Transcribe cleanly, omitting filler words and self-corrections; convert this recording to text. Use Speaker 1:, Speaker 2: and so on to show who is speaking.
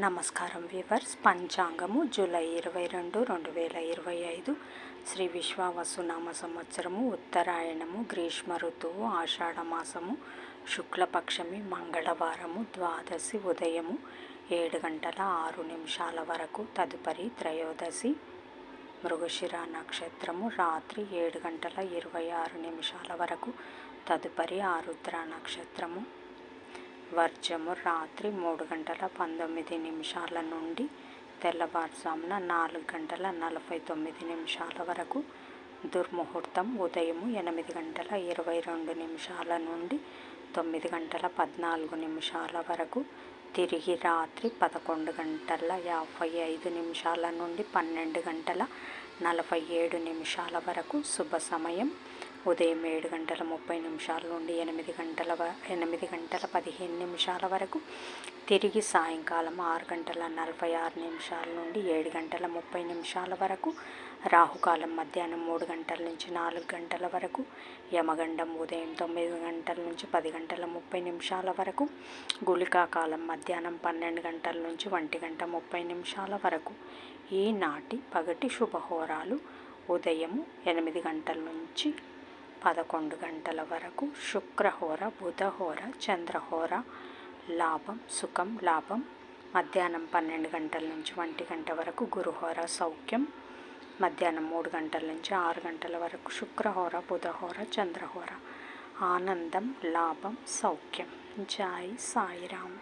Speaker 1: నమస్కారం viewers. పంచాంగము July 22, 2025 Shri విశ్వావసునామ సంవత్సరము, ఉత్తరాయణము, గ్రీష్మ ఋతువు, ఆషాఢమాసము, శుక్లపక్షమి, మంగళవారము, ద్వాదశి ఉదయము 7:06 వరకు, తదుపరి త్రయోదశి, మృగశిర నక్షత్రము రాత్రి 7:26 వరకు, తదుపరి ఆరుద్ర నక్షత్రము. వర్జము రాత్రి 3:19 నుండి తెల్లవారుజామున 4:49 వరకు. దుర్ముహూర్తం ఉదయం 8:22 నుండి 9:14 వరకు. తిరిగి రాత్రి 11:55 నుండి 12:47 వరకు. శుభ సమయం ఉదయం 7:30 నుండి 8:15 వరకు. తిరిగి సాయంకాలం 6:46 నుండి 7:30 వరకు. రాహుకాలం మధ్యాహ్నం 3 గంటల నుంచి 4 గంటల వరకు. యమగండం ఉదయం 9 గంటల నుంచి 10:30 వరకు. గుళికా కాలం మధ్యాహ్నం 12 గంటల నుంచి 1:30 వరకు. ఈనాటి పగటి శుభహోరాలు ఉదయం 8 గంటల నుంచి 11 గంటల వరకు. శుక్రహోర, బుధహోర, చంద్రహోర. లాభం సుఖం లాభం మధ్యాహ్నం 12 గంటల నుంచి 1 గంట వరకు. గురుహోర సౌఖ్యం మధ్యాహ్నం 3 గంటల నుంచి 6 గంటల వరకు. శుక్రహోర, బుధహోర, చంద్రహోర. ఆనందం, లాభం, సౌఖ్యం. జై సాయిరామ్.